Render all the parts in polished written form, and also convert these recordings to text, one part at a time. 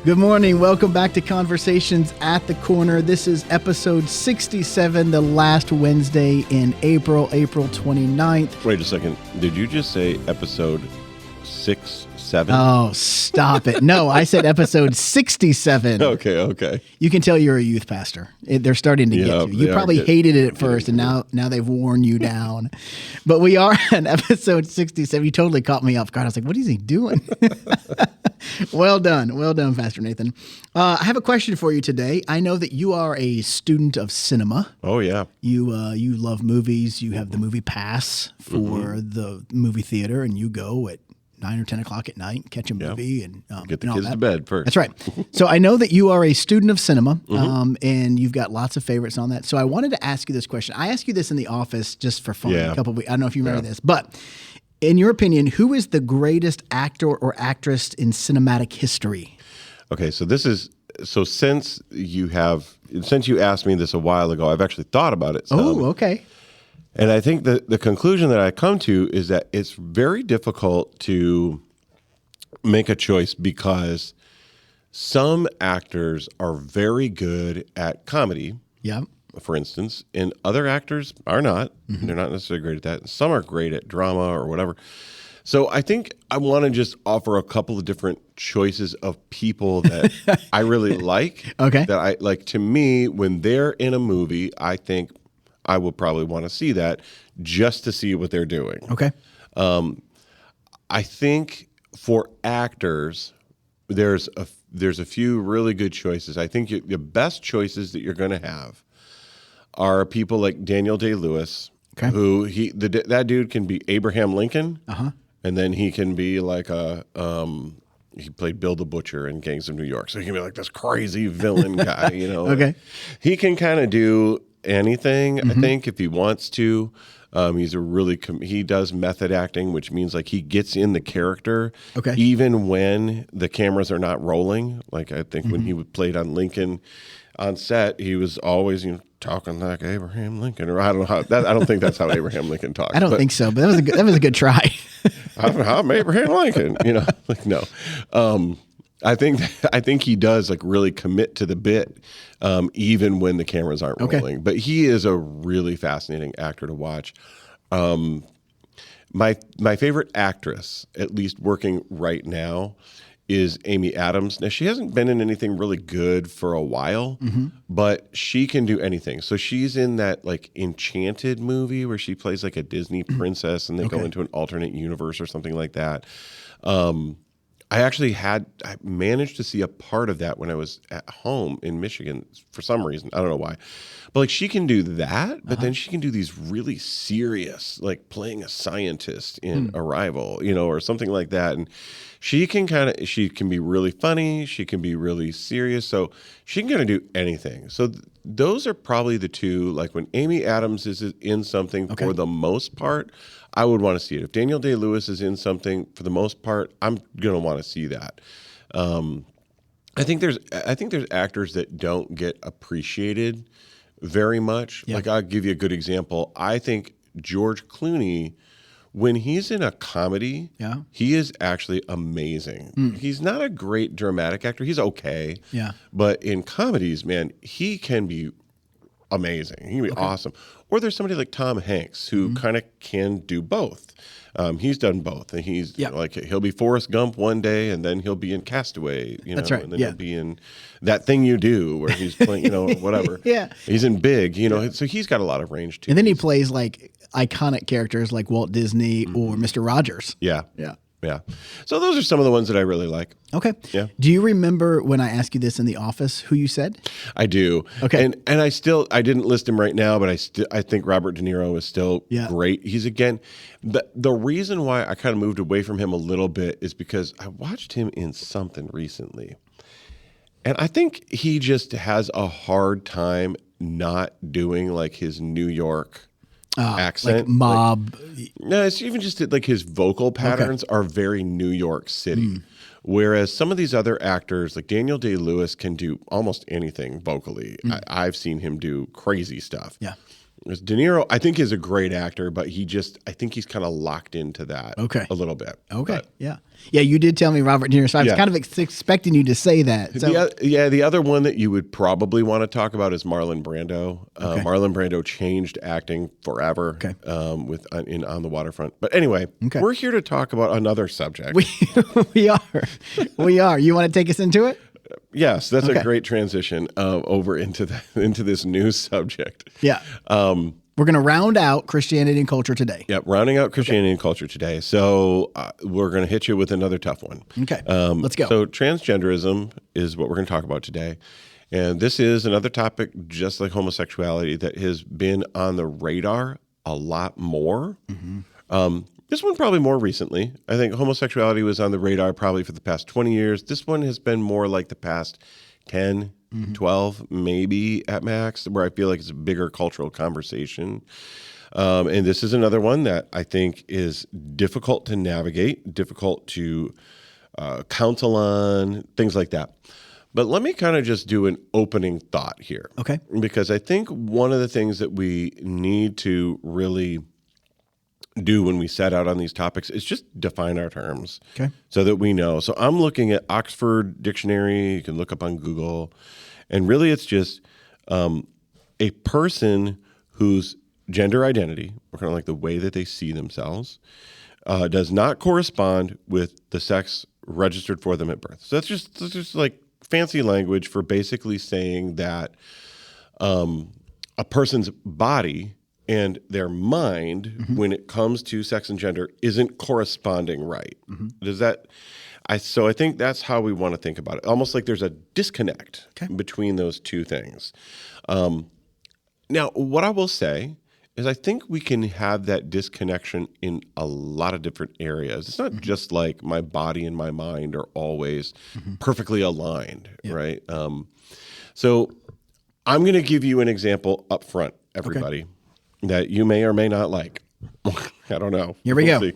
Good morning. Welcome back to Conversations at the Corner. This is episode 67, the last Wednesday in April 29th. Wait a second. Did you just say episode 67? Oh, stop it. No, I said episode 67. Okay. You can tell you're a youth pastor. They're starting to get you. You probably hated it at first, and now they've worn you down. But we are on episode 67. You totally caught me off guard. I was like, what is he doing? Well done, Pastor Nathan. I have a question for you today. I know that you are a student of cinema. Oh, yeah. You love movies. You have the movie pass for the movie theater, and you go at 9 or 10 o'clock at night, catch a movie, and get the kids to bed first. That's right. So I know that you are a student of cinema, and you've got lots of favorites on that. So I wanted to ask you this question. I asked you this in the office just for fun a couple of weeks. I don't know if you remember this, but in your opinion, who is the greatest actor or actress in cinematic history? Okay, so since you asked me this a while ago, I've actually thought about it some. Oh, okay. And I think the conclusion that I come to is that it's very difficult to make a choice because some actors are very good at comedy. Yeah. For instance, and other actors are not. They're not necessarily great at that. Some are great at drama or whatever. So I think I want to just offer a couple of different choices of people that I really like. Okay. That I like. To me, when they're in a movie, I think I will probably want to see that just to see what they're doing. Okay. I think for actors, there's a few really good choices. I think the best choices that you're going to have are people like Daniel Day-Lewis, who that dude can be Abraham Lincoln, and then he can be like he played Bill the Butcher in Gangs of New York, so he can be like this crazy villain guy, Okay. He can kind of do anything, I think, if he wants to. He's he does method acting, which means like he gets in the character, even when the cameras are not rolling. Like I think when he played on Lincoln on set, he was always talking like Abraham Lincoln, or I don't know how. I don't think that's how Abraham Lincoln talks. I don't think so, but that was a good try. I'm Abraham Lincoln, like no. I think he does like really commit to the bit, even when the cameras aren't rolling. But he is a really fascinating actor to watch. My favorite actress, at least working right now, is Amy Adams. Now, she hasn't been in anything really good for a while, but she can do anything. So she's in that like Enchanted movie where she plays like a Disney princess and they go into an alternate universe or something like that. I managed to see a part of that when I was at home in Michigan for some reason. I don't know why. But like she can do that, but then she can do these really serious, like playing a scientist in Arrival, or something like that. And she can be really funny. She can be really serious. So she can kind of do anything. So those are probably the two, like when Amy Adams is in something for the most part, I would want to see it. If Daniel Day-Lewis is in something, for the most part, I'm going to want to see that. I think there's actors that don't get appreciated very much. Yeah. Like I'll give you a good example. I think George Clooney, when he's in a comedy, he is actually amazing. He's not a great dramatic actor. He's okay. Yeah. But in comedies, man, he can be amazing. He can be awesome. Or there's somebody like Tom Hanks who kind of can do both. He's done both, and he's like he'll be Forrest Gump one day, and then he'll be in Castaway. That's right. And then he'll be in That Thing You Do, where he's playing, whatever. He's in Big, So he's got a lot of range too. And then he plays like iconic characters like Walt Disney or Mr. Rogers. Yeah. So those are some of the ones that I really like. Okay. Yeah. Do you remember when I asked you this in the office, who you said? I do. Okay. And I didn't list him right now, but I think Robert De Niro is still great. He's the reason why I kind of moved away from him a little bit is because I watched him in something recently. And I think he just has a hard time not doing like his New York accent, like mob. No, it's even just like his vocal patterns are very New York City. Whereas some of these other actors, like Daniel Day-Lewis, can do almost anything vocally. I've seen him do crazy stuff. Yeah. De Niro, I think, is a great actor, but I think he's kind of locked into that a little bit. Okay. But, yeah. You did tell me Robert De Niro, so I was kind of expecting you to say that. So. The other one that you would probably want to talk about is Marlon Brando. Marlon Brando changed acting forever in On the Waterfront. But anyway, we're here to talk about another subject. We are. You want to take us into it? Yes, that's a great transition over into this new subject. Yeah. We're going to round out Christianity and culture today. Yep, rounding out Christianity and culture today. So we're going to hit you with another tough one. Okay, let's go. So transgenderism is what we're going to talk about today. And this is another topic, just like homosexuality, that has been on the radar a lot more. This one probably more recently. I think homosexuality was on the radar probably for the past 20 years. This one has been more like the past 10, 12, maybe at max, where I feel like it's a bigger cultural conversation. And this is another one that I think is difficult to navigate, difficult to counsel on, things like that. But let me kind of just do an opening thought here. Okay. Because I think one of the things that we need to really do when we set out on these topics is just define our terms so that we know. So I'm looking at Oxford Dictionary. You can look up on Google. And really it's just a person whose gender identity, or kind of like the way that they see themselves, does not correspond with the sex registered for them at birth. So that's just like fancy language for basically saying that a person's body and their mind, when it comes to sex and gender, isn't corresponding right. Does that? So I think that's how we want to think about it. Almost like there's a disconnect between those two things. Now, what I will say is I think we can have that disconnection in a lot of different areas. It's not just like my body and my mind are always perfectly aligned, right? So I'm going to give you an example up front, everybody. That you may or may not like. I don't know. Here we go. See.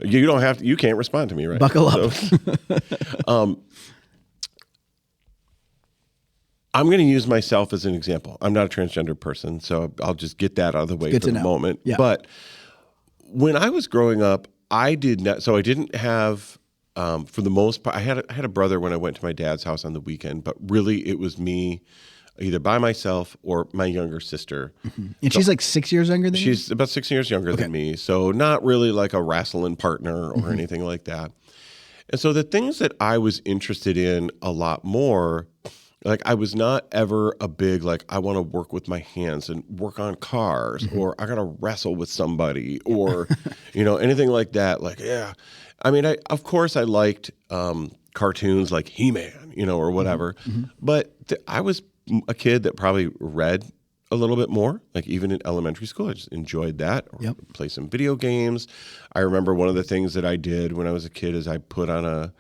You don't have to. You can't respond to me, right? Buckle up. So, I'm going to use myself as an example. I'm not a transgender person, so I'll just get that out of the way for the moment. Yeah. But when I was growing up, I did not. So I didn't have. For the most part, I had a brother when I went to my dad's house on the weekend, but really it was me. Either by myself or my younger sister. And she's like 6 years younger than you? She's about 6 years younger than me. So not really like a wrestling partner or anything like that. And so the things that I was interested in a lot more, like I was not ever a big, like I want to work with my hands and work on cars or I got to wrestle with somebody or, anything like that. Like, yeah. I mean, of course I liked cartoons like He-Man, or whatever. But I was a kid that probably read a little bit more, like even in elementary school. I just enjoyed that. Or play some video games. I remember one of the things that I did when I was a kid is I put on a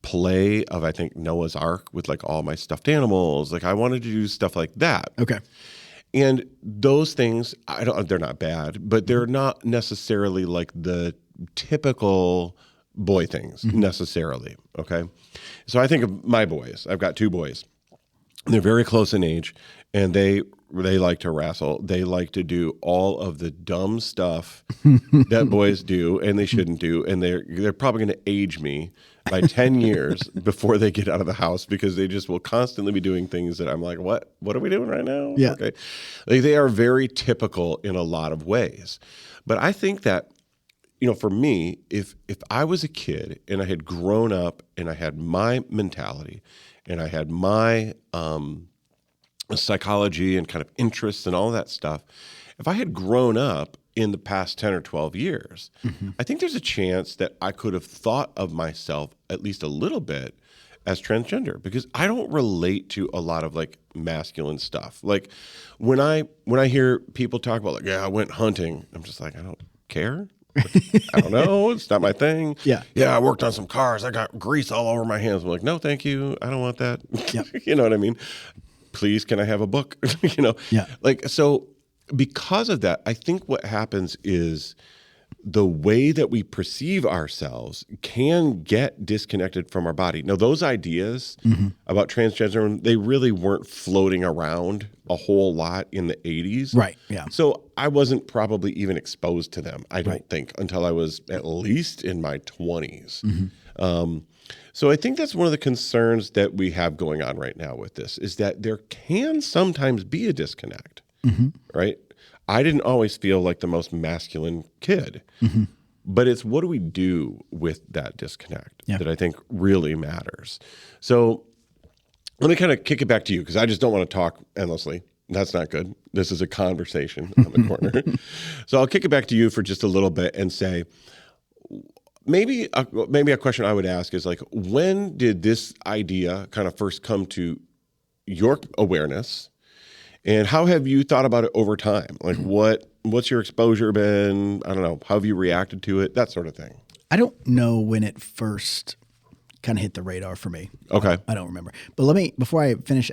play of, I think, Noah's Ark with like all my stuffed animals. Like I wanted to do stuff like that. Okay. And those things, they're not bad, but they're not necessarily like the typical boy things necessarily. Okay. So I think of my boys. I've got two boys. They're very close in age, and they like to wrestle. They like to do all of the dumb stuff that boys do, and they shouldn't do. And they're probably going to age me by 10 years before they get out of the house because they just will constantly be doing things that I'm like, what are we doing right now? Yeah. Okay. Like they are very typical in a lot of ways. But I think that, for me, if I was a kid and I had grown up and I had my mentality and I had my psychology and kind of interests and all that stuff, if I had grown up in the past 10 or 12 years, I think there's a chance that I could have thought of myself at least a little bit as transgender because I don't relate to a lot of like masculine stuff. Like when I hear people talk about like, yeah, I went hunting, I'm just like, I don't care. I don't know. It's not my thing. Yeah. Yeah, I worked on some cars. I got grease all over my hands. I'm like, no, thank you. I don't want that. Yep. You know what I mean? Please, can I have a book? Yeah. Like, so because of that, I think what happens is the way that we perceive ourselves can get disconnected from our body. Now, those ideas about transgenderism, they really weren't floating around a whole lot in the 80s. Right, yeah. So I wasn't probably even exposed to them, I don't think, until I was at least in my 20s. So I think that's one of the concerns that we have going on right now with this, is that there can sometimes be a disconnect, right? I didn't always feel like the most masculine kid, but it's what do we do with that disconnect that I think really matters. So let me kind of kick it back to you, because I just don't want to talk endlessly. That's not good. This is a conversation on the corner. So I'll kick it back to you for just a little bit and say, maybe a question I would ask is like, when did this idea kind of first come to your awareness? And how have you thought about it over time? Like what's your exposure been? I don't know. How have you reacted to it? That sort of thing. I don't know when it first kind of hit the radar for me. Okay. I don't remember. But before I finish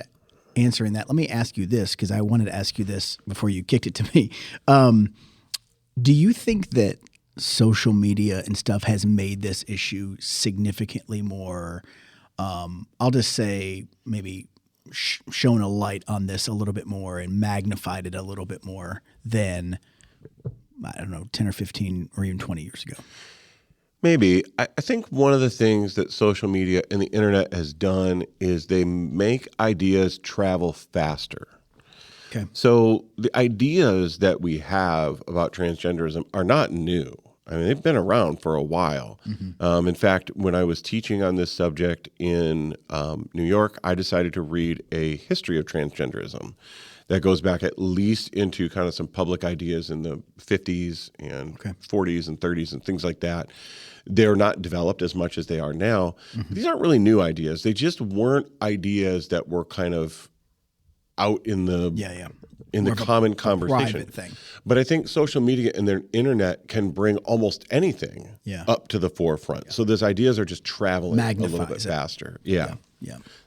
answering that, let me ask you this, because I wanted to ask you this before you kicked it to me. Do you think that social media and stuff has made this issue significantly more, I'll just say maybe shown a light on this a little bit more and magnified it a little bit more than, I don't know, 10 or 15 or even 20 years ago? Maybe. I think one of the things that social media and the internet has done is they make ideas travel faster. Okay. So the ideas that we have about transgenderism are not new. I mean, they've been around for a while. In fact, when I was teaching on this subject in New York, I decided to read a history of transgenderism that goes back at least into kind of some public ideas in the 50s and 40s and 30s and things like that. They're not developed as much as they are now. These aren't really new ideas. They just weren't ideas that were kind of out in the in the common conversation. Thing. But I think social media and their internet can bring almost anything up to the forefront. So those ideas are just traveling a little bit faster. Yeah.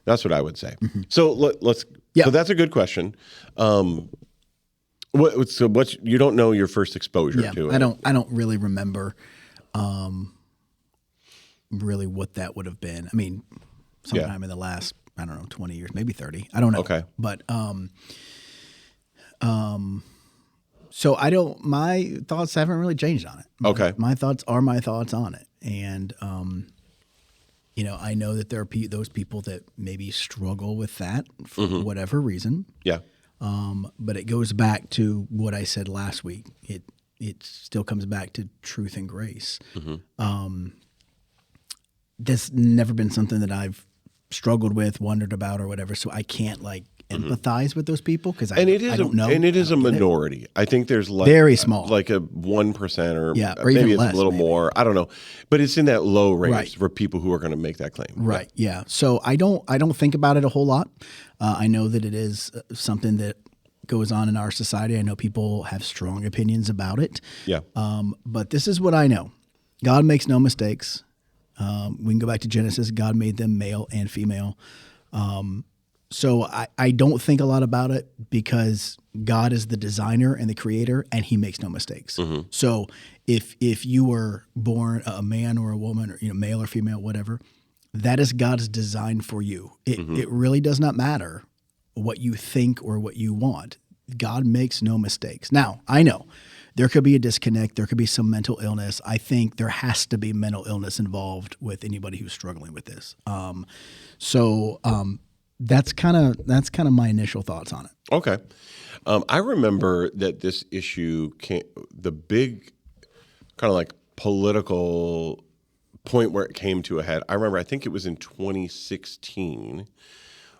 That's what I would say. So let's. So that's a good question. You don't know your first exposure to it? I don't really remember. Really, what that would have been. I mean, sometime in the last, I don't know, 20 years, maybe 30. I don't know. Okay. But so my thoughts haven't really changed on it. My thoughts are my thoughts on it. And, I know that there are those people that maybe struggle with that for whatever reason. Yeah. But it goes back to what I said last week. It still comes back to truth and grace. That's never been something that I've struggled with, wondered about, or whatever. So I can't empathize with those people because I don't know. And it is a minority. I think there's very small, like a 1% or maybe it's less, a little more. I don't know, but it's in that low range for people who are going to make that claim. Right. Yeah. So I don't think about it a whole lot. I know that it is something that goes on in our society. I know people have strong opinions about it. Yeah. But this is what I know. God makes no mistakes. We can go back to Genesis. God made them male and female. So I don't think a lot about it because God is the designer and the creator, and He makes no mistakes. So if you were born a man or a woman, or male or female, whatever, that is God's design for you. It really does not matter what you think or what you want. God makes no mistakes. Now, I know there could be a disconnect. There could be some mental illness. I think there has to be mental illness involved with anybody who's struggling with this. That's kind of my initial thoughts on it. Okay. I remember that this issue the big kind of like political point where it came to a head. I think it was in 2016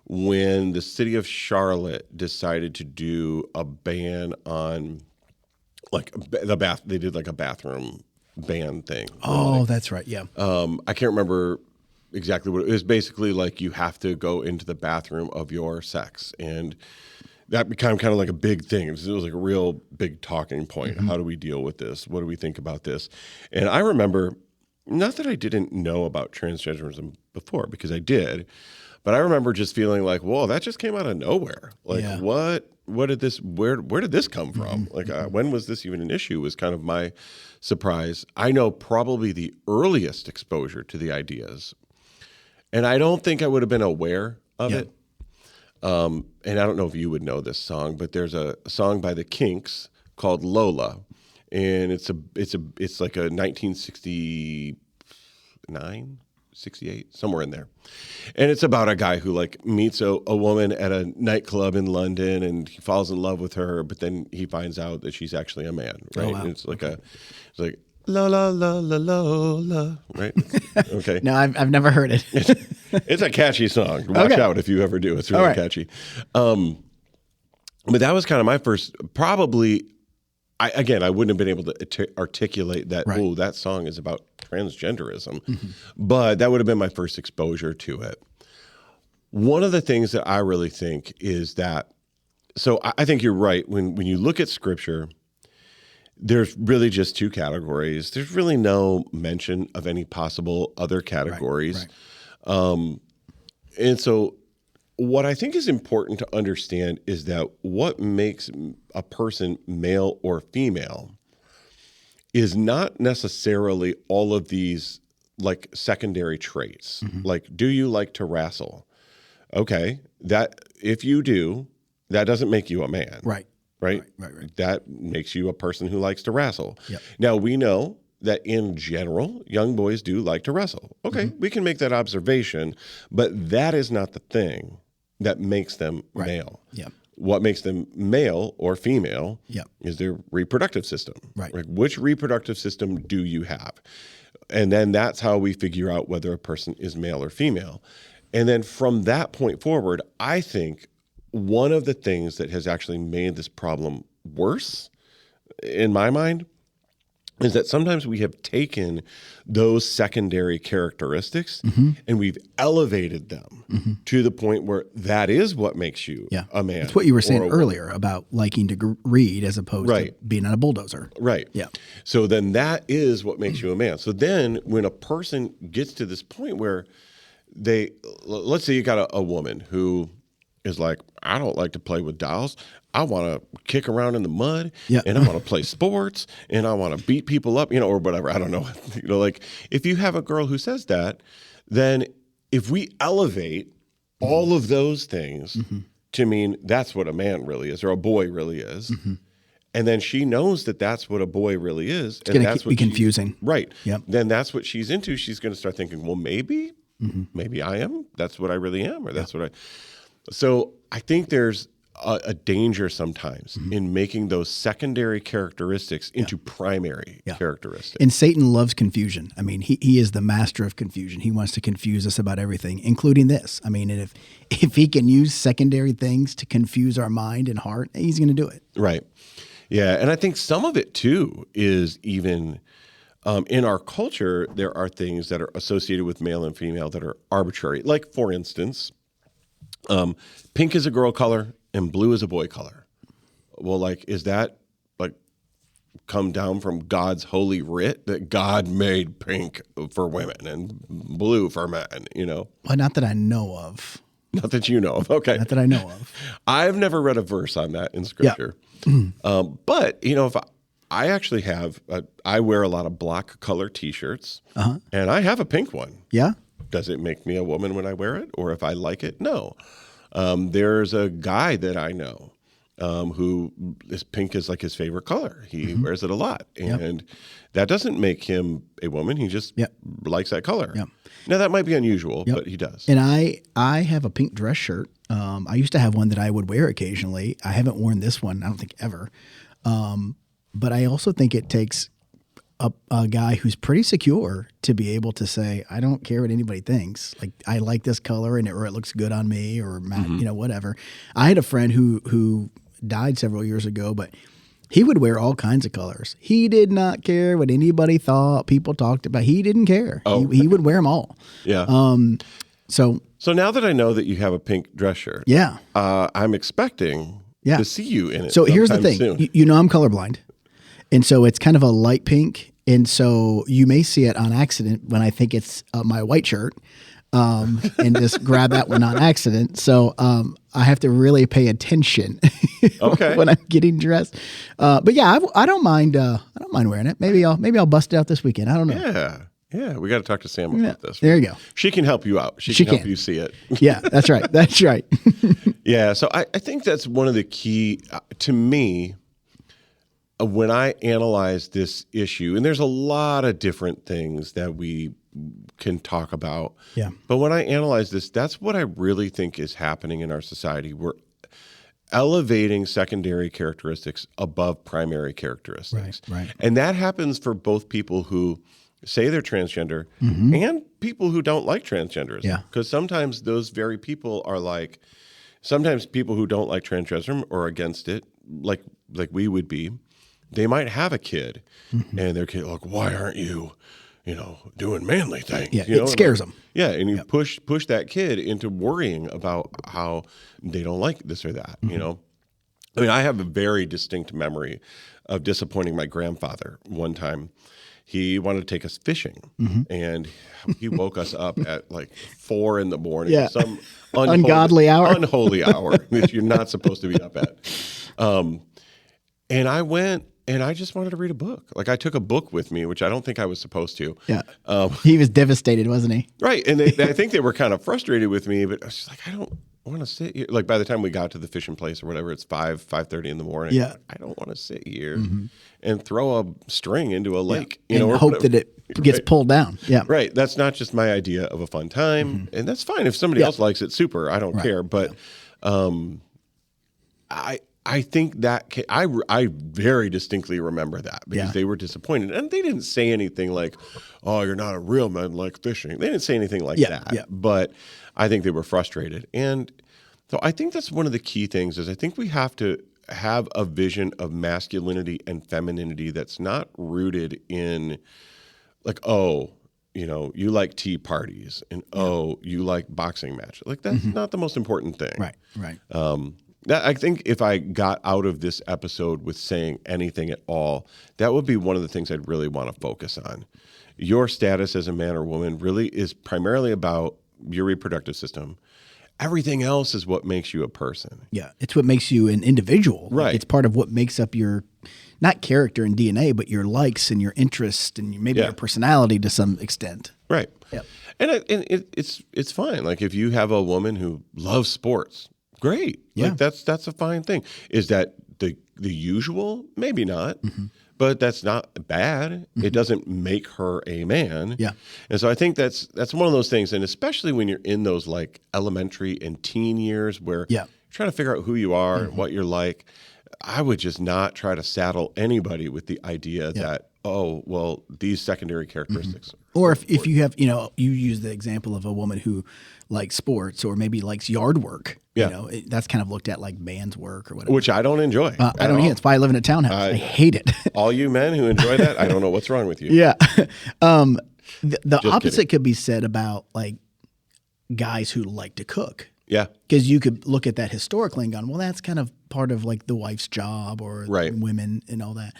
when the city of Charlotte decided to do a ban on they did like a bathroom ban thing. Oh, that's right. Yeah. I can't remember exactly what it was. Basically, like you have to go into the bathroom of your sex, and that became kind of like a big thing. It was like a real big talking point. How do we deal with this? What do we think about this? And I remember, not that I didn't know about transgenderism before, because I did, but I remember just feeling like, whoa, that just came out of nowhere. Like, what where did this come from? Like, when was this even an issue? Was kind of my surprise. I know probably the earliest exposure to the ideas, and I don't think I would have been aware of it. And I don't know if you would know this song, but there's a song by the Kinks called Lola, and it's like a 1969, 68, somewhere in there. And it's about a guy who like meets a woman at a nightclub in London, and he falls in love with her, but then he finds out that she's actually a man, right? Oh, wow. And it's like la la la la la la, right? Okay. No, I've never heard it. It's a catchy song. Watch out if you ever do. It's really catchy. But that was kind of my first, probably, I wouldn't have been able to articulate that, oh, that song is about transgenderism. Mm-hmm. But that would have been my first exposure to it. One of the things that I really think is that, so I think you're right. When you look at scripture, there's really just two categories. There's really no mention of any possible other categories. Right. And so what I think is important to understand is that what makes a person male or female is not necessarily all of these like secondary traits. Mm-hmm. Like, do you like to wrestle? Okay, that if you do, that doesn't make you a man. Right. That makes you a person who likes to wrestle. Yep. Now, we know that in general, young boys do like to wrestle. Okay, we can make that observation, but that is not the thing that makes them male. Yep. What makes them male or female is their reproductive system. Right. Like, which reproductive system do you have? And then that's how we figure out whether a person is male or female. And then from that point forward, I think one of the things that has actually made this problem worse, in my mind, is that sometimes we have taken those secondary characteristics and we've elevated them to the point where that is what makes you a man. It's what you were saying earlier about liking to read as opposed to being on a bulldozer. Right. Yeah. So then that is what makes you a man. So then when a person gets to this point where let's say you got a woman who is like, I don't like to play with dolls. I want to kick around in the mud, and I want to play sports, and I want to beat people up, or whatever. I don't know. Like, if you have a girl who says that, then if we elevate all of those things to mean that's what a man really is or a boy really is, and then she knows that that's what a boy really is, it's and that's what be confusing, right? Yep. Then that's what she's into. She's going to start thinking, well, maybe I am. That's what I really am, or that's what I. So I think there's a danger sometimes in making those secondary characteristics into primary characteristics. And Satan loves confusion. I mean, he is the master of confusion. He wants to confuse us about everything, including this. I mean, and if he can use secondary things to confuse our mind and heart, he's going to do it. Right. Yeah. And I think some of it too is even in our culture, there are things that are associated with male and female that are arbitrary. Like, for instance, pink is a girl color and blue is a boy color. Well, like, is that like come down from God's holy writ that God made pink for women and blue for men, Well, not that I know of. Not that you know of. Okay. Not that I know of. I've never read a verse on that in scripture. Yeah. But, if I actually have, I wear a lot of black color t-shirts and I have a pink one. Yeah. Does it make me a woman when I wear it? Or if I like it? No. There's a guy that I know who is pink is like his favorite color. He wears it a lot. And that doesn't make him a woman. He just likes that color. Yep. Now, that might be unusual, but he does. And I have a pink dress shirt. I used to have one that I would wear occasionally. I haven't worn this one, I don't think, ever. But I also think it takes a guy who's pretty secure to be able to say, I don't care what anybody thinks. Like, I like this color or it looks good on me or whatever. I had a friend who died several years ago, but he would wear all kinds of colors. He did not care what anybody thought, people talked about. He didn't care. Oh. He would wear them all. Yeah. So now that I know that you have a pink dress shirt, I'm expecting to see you in it. So here's the thing. I'm colorblind. And so it's kind of a light pink. And so you may see it on accident when I think it's my white shirt and just grab that one on accident. So I have to really pay attention Okay. when I'm getting dressed. But yeah, I don't mind. I don't mind wearing it. Maybe I'll bust it out this weekend. I don't know. Yeah. We got to talk to Sam about this. There you go. She can help you out. She can help you see it. Yeah, that's right. That's right. Yeah. So I think that's one of the key to me when I analyze this issue, and there's a lot of different things that we can talk about. Yeah. But when I analyze this, that's what I really think is happening in our society. We're elevating secondary characteristics above primary characteristics. Right. And that happens for both people who say they're transgender and people who don't like transgenderism. Yeah. Because sometimes those very people are like, sometimes people who don't like transgenderism or against it, like we would be, they might have a kid and their kid like, why aren't you, doing manly things? Yeah, it scares them. Yeah, and you push that kid into worrying about how they don't like this or that, I mean, I have a very distinct memory of disappointing my grandfather one time. He wanted to take us fishing, and he woke us up at like 4 a.m. Some ungodly hour, unholy hour that you're not supposed to be up at. And I went. And I just wanted to read a book. Like I took a book with me, which I don't think I was supposed to. Yeah. He was devastated, wasn't he? Right. And I think they were kind of frustrated with me, but I was just like, I don't want to sit here. Like by the time we got to the fishing place or whatever, it's 5:30 in the morning. Yeah. I don't want to sit here and throw a string into a lake. And hope that it gets pulled down. Yeah. Right. That's not just my idea of a fun time. And that's fine. If somebody else likes it, super. I don't care. But I think that I very distinctly remember that because they were disappointed. And they didn't say anything like, oh, you're not a real man like fishing. They didn't say anything like that. Yeah. But I think they were frustrated. And so I think that's one of the key things is I think we have to have a vision of masculinity and femininity that's not rooted in like, you like tea parties and, you like boxing matches. Like that's not the most important thing. Right. I think if I got out of this episode with saying anything at all, that would be one of the things I'd really want to focus on. Your status as a man or woman really is primarily about your reproductive system. Everything else is what makes you a person. Yeah, it's what makes you an individual. Right. Like it's part of what makes up your, not character and DNA, but your likes and your interests and maybe your personality to some extent. Right. Yep. And it's fine. Like if you have a woman who loves sports, great. Yeah. Like that's a fine thing. Is that the usual? Maybe not. But that's not bad. It doesn't make her a man. Yeah. And so I think that's one of those things. And especially when you're in those like elementary and teen years where you're trying to figure out who you are and what you're like, I would just not try to saddle anybody with the idea that, these secondary characteristics. Or if you have, you use the example of a woman who likes sports or maybe likes yard work. Yeah. That's kind of looked at like man's work or whatever. Which I don't enjoy. I don't either. It's why I live in a townhouse. I hate it. All you men who enjoy that, I don't know what's wrong with you. Yeah. The opposite could be said about like guys who like to cook. Yeah. Because you could look at that historically and go, well, that's kind of part of like the wife's job or women and all that.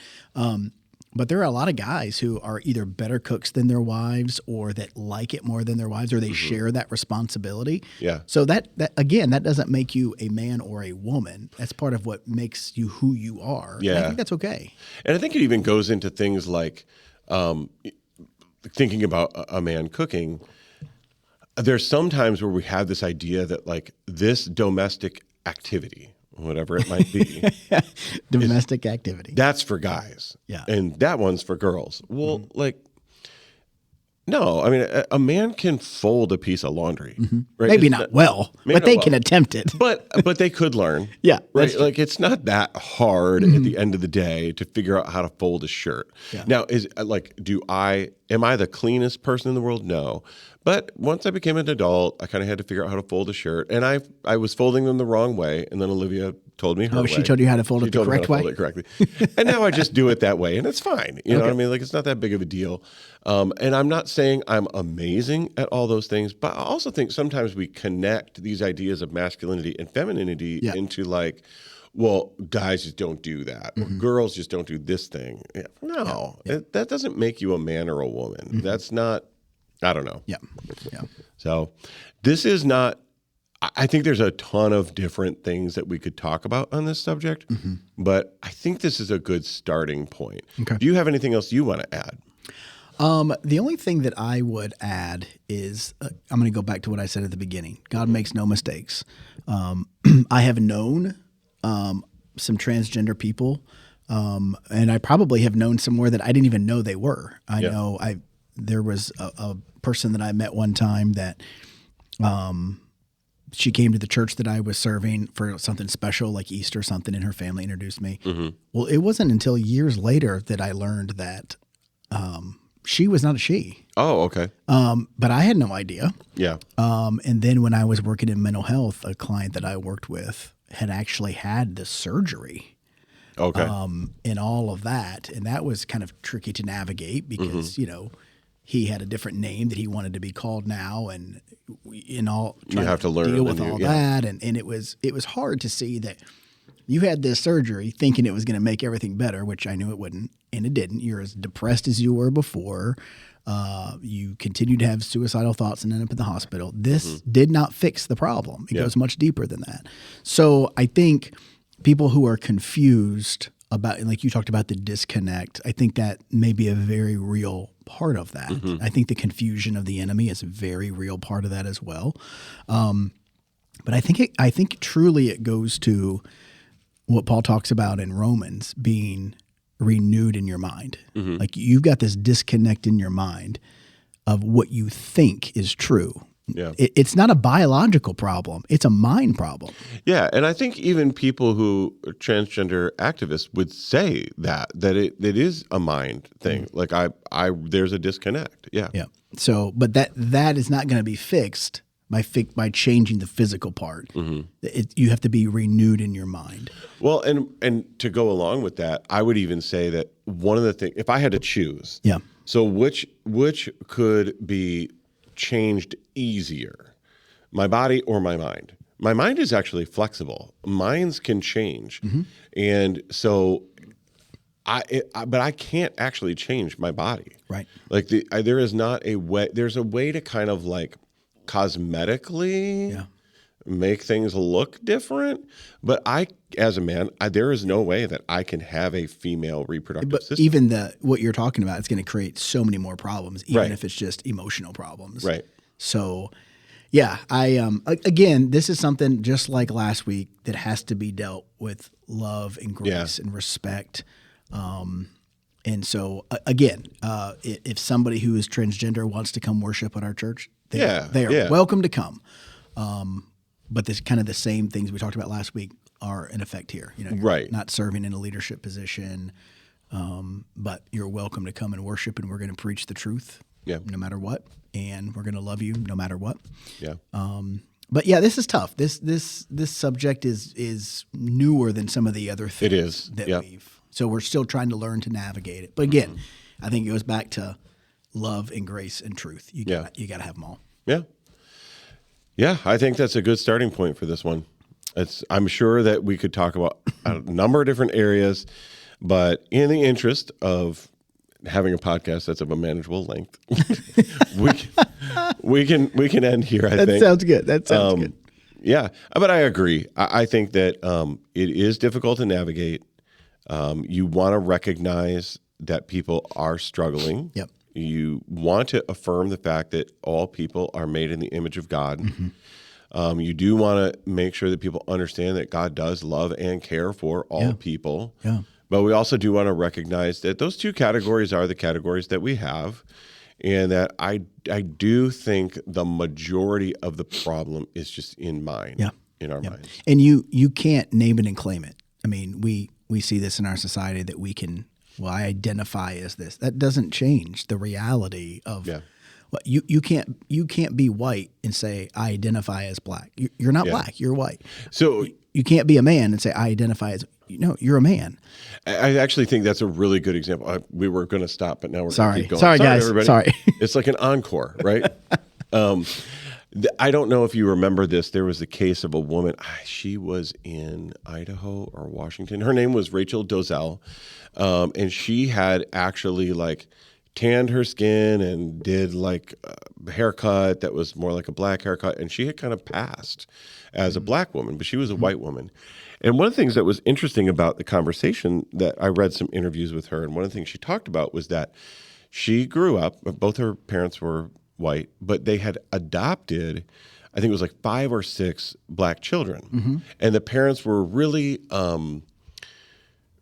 But there are a lot of guys who are either better cooks than their wives or that like it more than their wives or they share that responsibility. Yeah. So that again, that doesn't make you a man or a woman. That's part of what makes you who you are. Yeah. And I think that's okay. And I think it even goes into things like thinking about a man cooking. There's some times where we have this idea that like this domestic activity, whatever it might be. Domestic activity. That's for guys. Yeah. And that one's for girls. Well, no, I mean, a man can fold a piece of laundry. Right? Maybe not well, but they can attempt it. But they could learn. Yeah. Right. Like it's not that hard at the end of the day to figure out how to fold a shirt. Yeah. Now, am I the cleanest person in the world? No. But once I became an adult, I kind of had to figure out how to fold a shirt. And I was folding them the wrong way. And then Olivia told me her way. Oh, she told you how to fold it the correct way? Fold it correctly. And now I just do it that way. And it's fine. You know what I mean? Like it's not that big of a deal. And I'm not saying I'm amazing at all those things. But I also think sometimes we connect these ideas of masculinity and femininity into like, well, guys just don't do that. Or girls just don't do this thing. Yeah. No, that doesn't make you a man or a woman. That's not, I don't know. Yeah. So this is not, I think there's a ton of different things that we could talk about on this subject, but I think this is a good starting point. Okay. Do you have anything else you want to add? The only thing that I would add is I'm going to go back to what I said at the beginning. God makes no mistakes. I have known some transgender people, and I probably have known somewhere that I didn't even know they were. I know there was a person that I met one time that she came to the church that I was serving for something special like Easter or something, and her family introduced me. Well, it wasn't until years later that I learned that she was not a she. Oh, okay. But I had no idea. Yeah. And then when I was working in mental health, a client that I worked with had actually had the surgery. Okay. And all of that. And that was kind of tricky to navigate because, you know, he had a different name that he wanted to be called now, and you have to learn deal with all that. And it was hard to see that you had this surgery thinking it was going to make everything better, which I knew it wouldn't, and it didn't. You're as depressed as you were before. You continue to have suicidal thoughts and end up in the hospital. This did not fix the problem. It goes much deeper than that. So I think people who are confused about, like you talked about the disconnect, I think that may be a very real part of that. I think the confusion of the enemy is a very real part of that as well. But I think truly it goes to what Paul talks about in Romans, being renewed in your mind. Like you've got this disconnect in your mind of what you think is true. Yeah. It's not a biological problem. It's a mind problem. Yeah. And I think even people who are transgender activists would say that it is a mind thing. Like there's a disconnect. Yeah. Yeah. So, but that is not going to be fixed by changing the physical part. You have to be renewed in your mind. Well, and to go along with that, I would even say that one of the things, if I had to choose, so which could be changed easier, my body or my mind? My mind is actually flexible. Minds can change, and so but I can't actually change my body. Right. Like there is not a way. There's a way to kind of like cosmetically make things look different, but I, as a man, there is no way that I can have a female reproductive system. Even what you're talking about, it's going to create so many more problems, even if it's just emotional problems. Right. So, yeah, again, this is something just like last week that has to be dealt with love and grace and respect. And so, again, if somebody who is transgender wants to come worship at our church, they are welcome to come. But this kind of the same things we talked about last week are in effect here. You know, you're not serving in a leadership position, but you're welcome to come and worship, and we're going to preach the truth, no matter what, and we're going to love you no matter what. Yeah. But yeah, this is tough. This subject is newer than some of the other things we've. So we're still trying to learn to navigate it. But again, I think it goes back to love and grace and truth. You got to have them all. Yeah. Yeah, I think that's a good starting point for this one. I'm sure that we could talk about a number of different areas, but in the interest of having a podcast that's of a manageable length, we can end here. I think that sounds good. That sounds good. Yeah, but I agree. I think that it is difficult to navigate. You want to recognize that people are struggling. Yep. You want to affirm the fact that all people are made in the image of God. You do want to make sure that people understand that God does love and care for all people. Yeah. But we also do want to recognize that those two categories are the categories that we have, and that I do think the majority of the problem is just in our minds. And you can't name it and claim it. I mean, we see this in our society that we can. Well, I identify as this. That doesn't change the reality of. Well, you can't be white and say I identify as black. You're not black. You're white. So you can't be a man and say I identify as. You're a man. I actually think that's a really good example. We were going to stop, but now we're going to keep going. Sorry, guys. Everybody. Sorry. It's like an encore, right? I don't know if you remember this. There was a case of a woman. She was in Idaho or Washington. Her name was Rachel Dozell, and she had actually tanned her skin and did like a haircut that was more like a black haircut. And she had kind of passed as a black woman, but she was a white woman. And one of the things that was interesting about the conversation, that I read some interviews with her, and one of the things she talked about was that she grew up, both her parents were white, but they had adopted, I think it was like 5 or 6 black children. And the parents were really,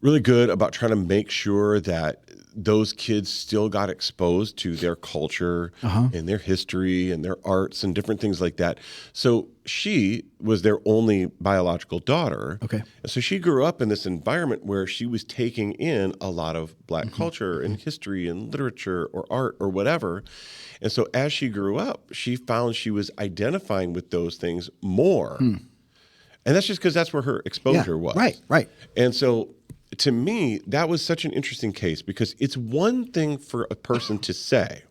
really good about trying to make sure that those kids still got exposed to their culture and their history and their arts and different things like that. So she was their only biological daughter. Okay. And so she grew up in this environment where she was taking in a lot of black culture and history and literature or art or whatever. And so as she grew up, she found she was identifying with those things more. And that's just because that's where her exposure was. Right. And so to me, that was such an interesting case, because it's one thing for a person to say,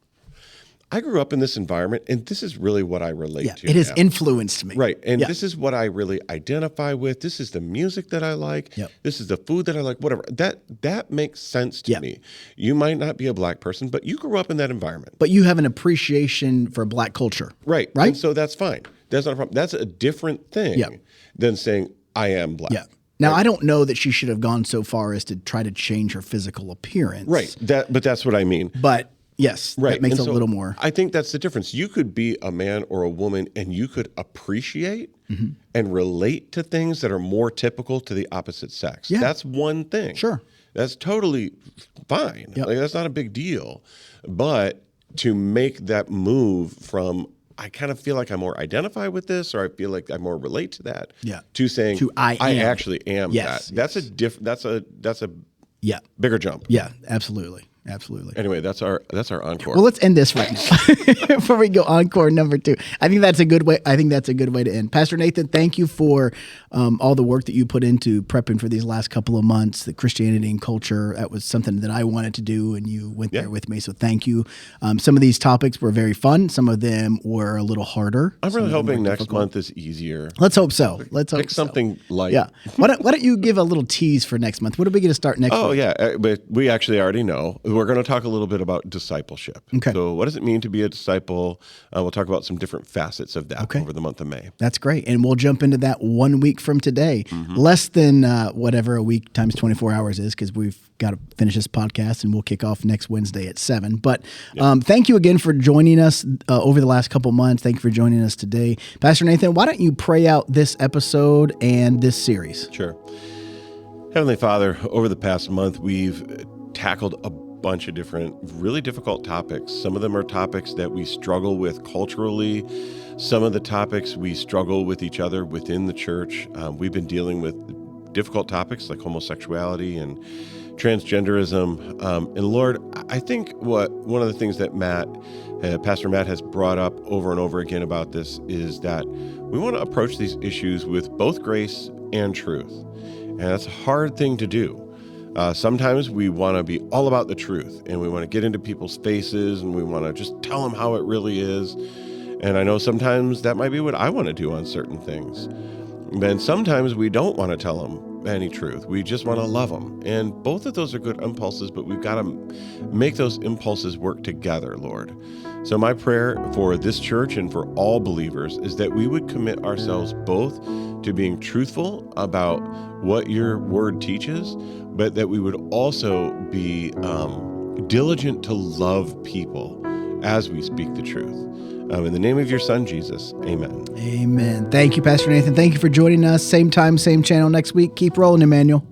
I grew up in this environment and this is really what I relate to. It has influenced me. Right. And this is what I really identify with. This is the music that I like. This is the food that I like, whatever. That makes sense to me. You might not be a black person, but you grew up in that environment. But you have an appreciation for black culture. Right. And so that's fine. That's not a problem. That's a different thing than saying I am black. Now, I don't know that she should have gone so far as to try to change her physical appearance. Right. But that's what I mean. But yes, that makes it a little more. I think that's the difference. You could be a man or a woman and you could appreciate and relate to things that are more typical to the opposite sex. That's one thing. Sure. That's totally fine. Like, that's not a big deal. But to make that move from, I kind of feel like I more identify with this, or I feel like I more relate to that. To saying I actually am that. That's a bigger jump. Absolutely. Anyway, that's our encore. Well, let's end this right now before we go encore number 2. I think that's a good way. To end. Pastor Nathan, thank you for all the work that you put into prepping for these last couple of months. The Christianity and culture, that was something that I wanted to do, and you went there with me. So thank you. Some of these topics were very fun. Some of them were a little harder. I'm really hoping next month is easier. Let's hope so. Pick something light. Why don't you give a little tease for next month? What are we going to start next month? But we actually already know. We're going to talk a little bit about discipleship. Okay. So what does it mean to be a disciple? We'll talk about some different facets of that over the month of May. That's great. And we'll jump into that 1 week from today. Less than whatever a week times 24 hours is, because we've got to finish this podcast, and we'll kick off next Wednesday at 7. But thank you again for joining us over the last couple months. Thank you for joining us today. Pastor Nathan, why don't you pray out this episode and this series? Sure. Heavenly Father, over the past month, we've tackled a bunch of different really difficult topics. Some of them are topics that we struggle with culturally. Some of the topics we struggle with each other within the church. We've been dealing with difficult topics like homosexuality and transgenderism. And Lord, I think one of the things that Pastor Matt has brought up over and over again about this is that we want to approach these issues with both grace and truth. And that's a hard thing to do. Sometimes we want to be all about the truth, and we want to get into people's faces, and we want to just tell them how it really is. And I know sometimes that might be what I want to do on certain things. And sometimes we don't want to tell them any truth. We just want to love them. And both of those are good impulses, but we've got to make those impulses work together, Lord. So my prayer for this church and for all believers is that we would commit ourselves both to being truthful about what your word teaches, but that we would also be diligent to love people as we speak the truth. In the name of your Son, Jesus, amen. Amen. Thank you, Pastor Nathan. Thank you for joining us. Same time, same channel next week. Keep rolling, Emmanuel.